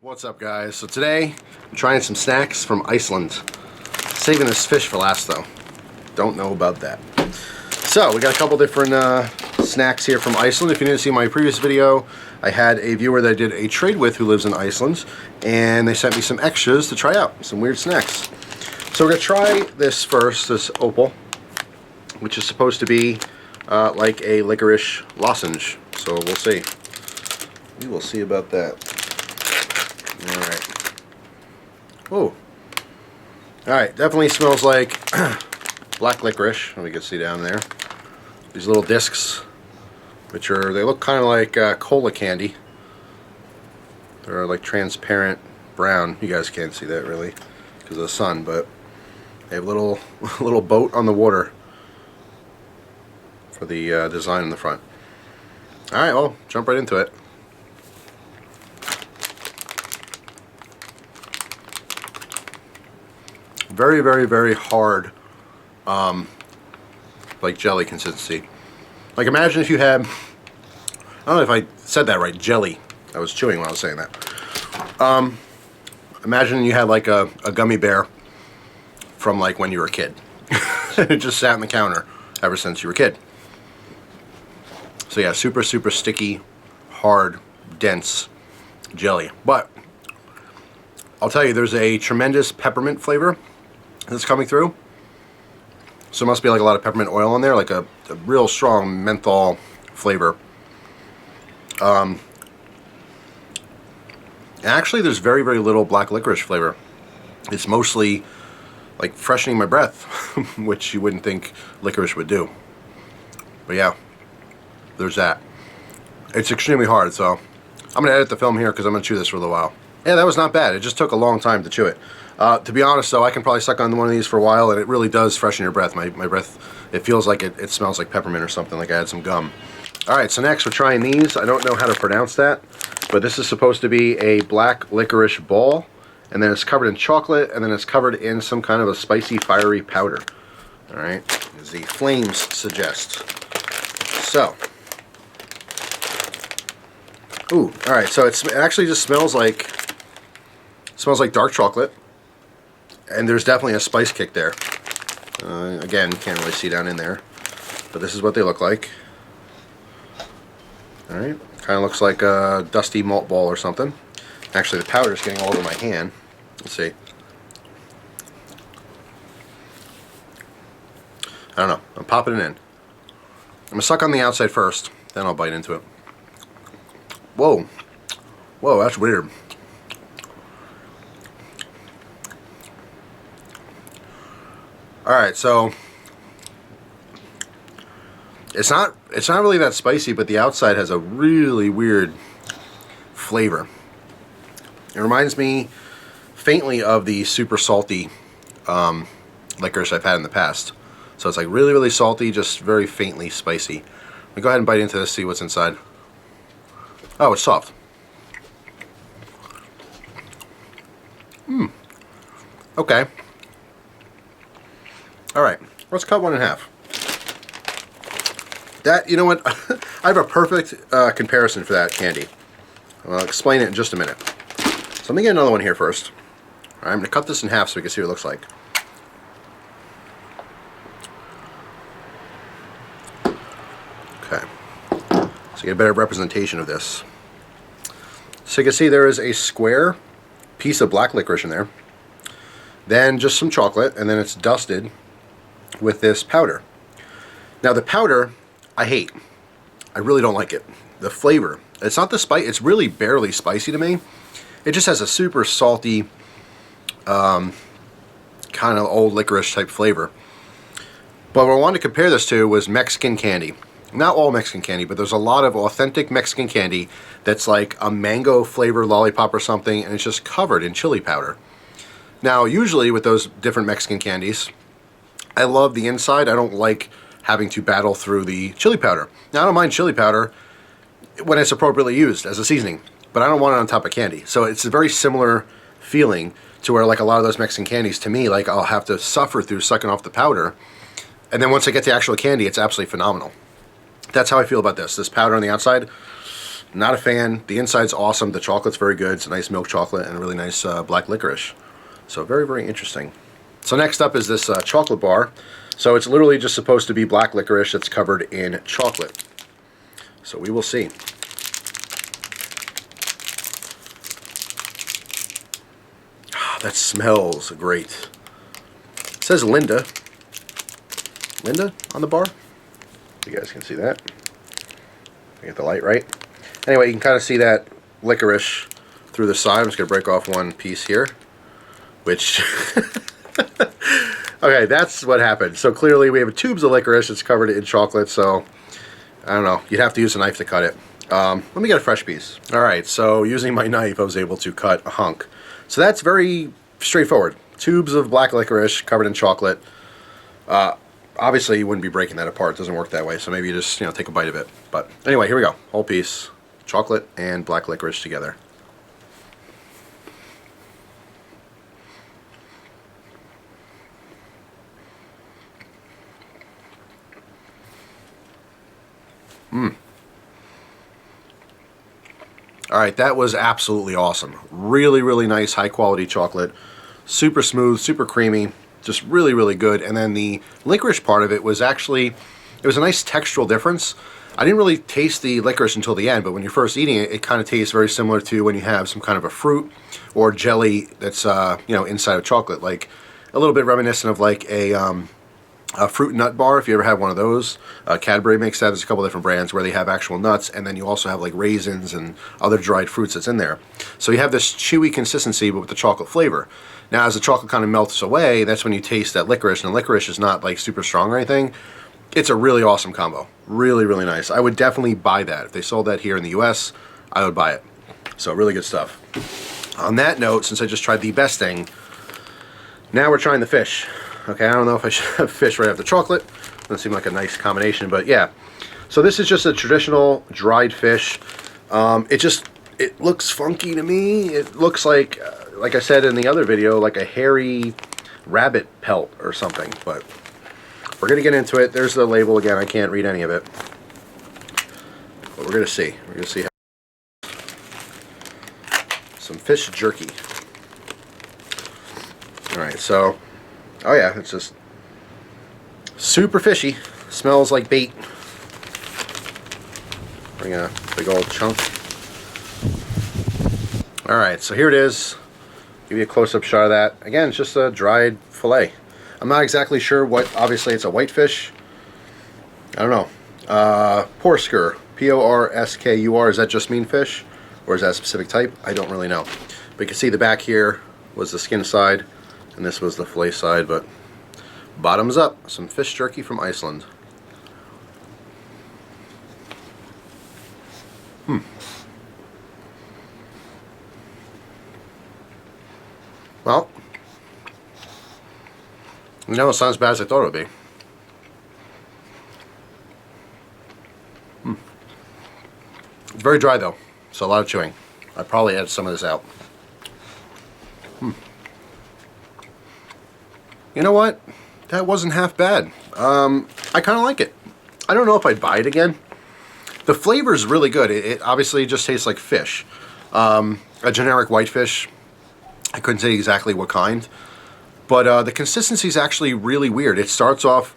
What's up, guys? So today I'm trying some snacks from Iceland. Saving this fish for last though. Don't know about that. So we got a couple different snacks here from Iceland. If you didn't see my previous video, I had a viewer that I did a trade with who lives in Iceland, and they sent me some extras to try out, some weird snacks. So we're gonna try this first, this opal, which is supposed to be like a licorice lozenge. So we'll see. We will see about that. Alright. Oh. Alright, definitely smells like black licorice. Let me get see down there. These little discs, which are, they look kind of like cola candy. They're like transparent brown. You guys can't see that really because of the sun, but they have a little boat on the water for the design in the front. Alright, well, jump right into it. Very, very, very hard, like jelly consistency. Like imagine if you had, I don't know if I said that right, jelly. I was chewing while I was saying that. Imagine you had like a gummy bear from like when you were a kid. It just sat on the counter ever since you were a kid. So yeah, super, super sticky, hard, dense jelly. But I'll tell you, there's a tremendous peppermint flavor that's coming through. So it must be like a lot of peppermint oil in there, like a real strong menthol flavor. Actually, there's very, very little black licorice flavor. It's mostly like freshening my breath, which you wouldn't think licorice would do. But yeah, there's that. It's extremely hard, so I'm gonna edit the film here because I'm gonna chew this for a little while. Yeah, that was not bad. It just took a long time to chew it. To be honest, though, I can probably suck on one of these for a while, and it really does freshen your breath. My breath, it feels like it smells like peppermint or something, like I had some gum. Alright, so next we're trying these. I don't know how to pronounce that, but this is supposed to be a black licorice ball, and then it's covered in chocolate, and then it's covered in some kind of a spicy, fiery powder. Alright, as the flames suggest. So. Ooh, alright, so it actually just smells like dark chocolate. And there's definitely a spice kick there. Again, you can't really see down in there. But this is what they look like. Alright. Kind of looks like a dusty malt ball or something. Actually, the powder is getting all over my hand. Let's see. I don't know. I'm popping it in. I'm going to suck on the outside first. Then I'll bite into it. Whoa. Whoa, that's weird. Alright, so it's not really that spicy, but the outside has a really weird flavor. It reminds me faintly of the super salty licorice I've had in the past. So it's like really, really salty, just very faintly spicy. Let me go ahead and bite into this, see what's inside. Oh, it's soft. Okay. Alright, let's cut one in half. That, you know what, I have a perfect comparison for that candy. I'll explain it in just a minute. So let me get another one here first. Alright, I'm going to cut this in half so we can see what it looks like. Okay, so you get a better representation of this. So you can see there is a square piece of black licorice in there. Then just some chocolate, and then it's dusted with this powder. Now the powder, I hate. I really don't like it. The flavor, it's not the spice, it's really barely spicy to me. It just has a super salty, kind of old licorice type flavor. But what I wanted to compare this to was Mexican candy. Not all Mexican candy, but there's a lot of authentic Mexican candy that's like a mango flavored lollipop or something, and it's just covered in chili powder. Now, usually with those different Mexican candies, I love the inside. I don't like having to battle through the chili powder. Now, I don't mind chili powder when it's appropriately used as a seasoning, but I don't want it on top of candy. So it's a very similar feeling to where like a lot of those Mexican candies, to me, like I'll have to suffer through sucking off the powder. And then once I get the actual candy, it's absolutely phenomenal. That's how I feel about this. This powder on the outside, Not a fan. The inside's awesome. The chocolate's very good. It's a nice milk chocolate and a really nice black licorice. So very, very interesting. So next up is this chocolate bar. So it's literally just supposed to be black licorice that's covered in chocolate. So we will see. That smells great. It says Linda. Linda on the bar. You guys can see that. I get the light right. Anyway, you can kind of see that licorice through the side. I'm just going to break off one piece here. Which... Okay, that's what happened. So clearly we have tubes of licorice. It's covered in chocolate, so... I don't know. You'd have to use a knife to cut it. Let me get a fresh piece. Alright, so using my knife, I was able to cut a hunk. So that's very straightforward. Tubes of black licorice covered in chocolate. Obviously, you wouldn't be breaking that apart. It doesn't work that way. So maybe you just, take a bite of it. But anyway, here we go. Whole piece. Chocolate and black licorice together. Alright, that was absolutely awesome. Really, really nice, high quality chocolate. Super smooth, super creamy. Just really, really good. And then the licorice part of it was actually, it was a nice textural difference. I didn't really taste the licorice until the end, but when you're first eating it, it kind of tastes very similar to when you have some kind of a fruit or jelly that's, inside of chocolate. Like a little bit reminiscent of like a fruit nut bar, if you ever had one of those. Cadbury makes that. There's a couple different brands where they have actual nuts, and then you also have like raisins and other dried fruits that's in there. So you have this chewy consistency, but with the chocolate flavor. Now, as the chocolate kind of melts away, that's when you taste that licorice, and the licorice is not like super strong or anything. It's a really awesome combo. Really, really nice. I would definitely buy that. If they sold that here in the US, I would buy it. So really good stuff. On that note, since I just tried the best thing, now we're trying the fish. Okay, I don't know if I should have fish right after chocolate. Doesn't seem like a nice combination, but yeah. So this is just a traditional dried fish. It looks funky to me. It looks like I said in the other video, like a hairy rabbit pelt or something. But we're going to get into it. There's the label again. I can't read any of it. But we're going to see. We're going to see how. Some fish jerky. Alright, so... Oh yeah, it's just super fishy. Smells like bait. Bring a big old chunk. Alright, so here it is. Give you a close-up shot of that. Again, it's just a dried fillet. I'm not exactly sure what, obviously it's a whitefish. I don't know. Porskur. P-O-R-S-K-U-R. Does that just mean fish? Or is that a specific type? I don't really know. But you can see the back here was the skin side. And this was the fillet side, but bottoms up. Some fish jerky from Iceland. Well, it's not as bad as I thought it would be. It's very dry though, so a lot of chewing. I'd probably add some of this out. You know what? That wasn't half bad. I kind of like it. I don't know if I'd buy it again. The flavor is really good. It obviously just tastes like fish. A generic whitefish. I couldn't say exactly what kind. But the consistency is actually really weird. It starts off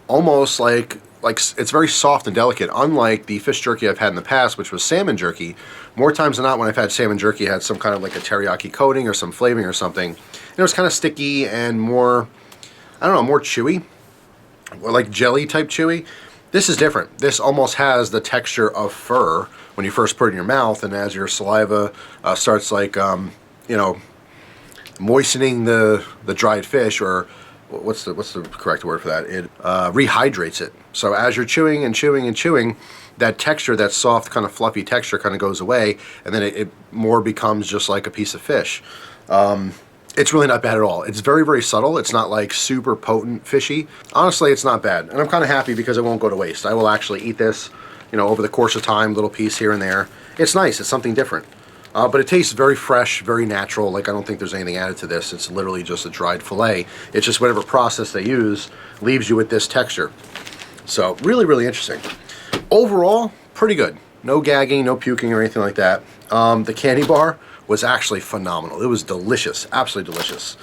almost like it's very soft and delicate, unlike the fish jerky I've had in the past, which was salmon jerky. More times than not, when I've had salmon jerky, it had some kind of like a teriyaki coating or some flavoring or something. It was kind of sticky and more, I don't know, more chewy, or like jelly type chewy. This is different. This almost has the texture of fur when you first put it in your mouth, and as your saliva starts like, moistening the dried fish, or what's the correct word for that? It rehydrates it. So as you're chewing and chewing and chewing, that texture, that soft kind of fluffy texture kind of goes away, and then it more becomes just like a piece of fish. It's really not bad at all. It's very, very subtle. It's not like super potent fishy. Honestly, it's not bad. And I'm kind of happy because it won't go to waste. I will actually eat this, over the course of time, little piece here and there. It's nice. It's something different. But it tastes very fresh, very natural. Like, I don't think there's anything added to this. It's literally just a dried fillet. It's just whatever process they use leaves you with this texture. So, really, really interesting. Overall, pretty good. No gagging, no puking or anything like that. The candy bar was actually phenomenal. It was delicious, absolutely delicious.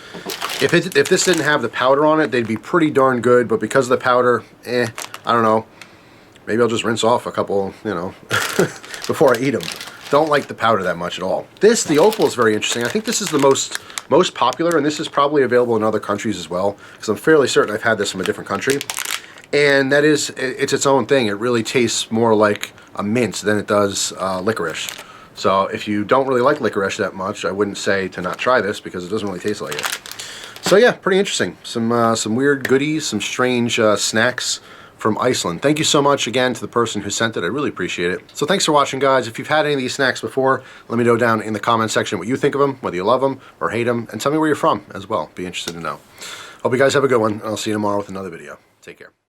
If this didn't have the powder on it, they'd be pretty darn good, but because of the powder, I don't know. Maybe I'll just rinse off a couple, you know, before I eat them. Don't like the powder that much at all. The opal is very interesting. I think this is the most popular, and this is probably available in other countries as well, because I'm fairly certain I've had this from a different country. And that is, it's its own thing. It really tastes more like a mint than it does licorice. So if you don't really like licorice that much, I wouldn't say to not try this, because it doesn't really taste like it. So yeah, pretty interesting. Some weird goodies, some strange snacks from Iceland. Thank you so much again to the person who sent it. I really appreciate it. So thanks for watching, guys. If you've had any of these snacks before, let me know down in the comment section what you think of them, whether you love them or hate them, and tell me where you're from as well. Be interested to know. Hope you guys have a good one, and I'll see you tomorrow with another video. Take care.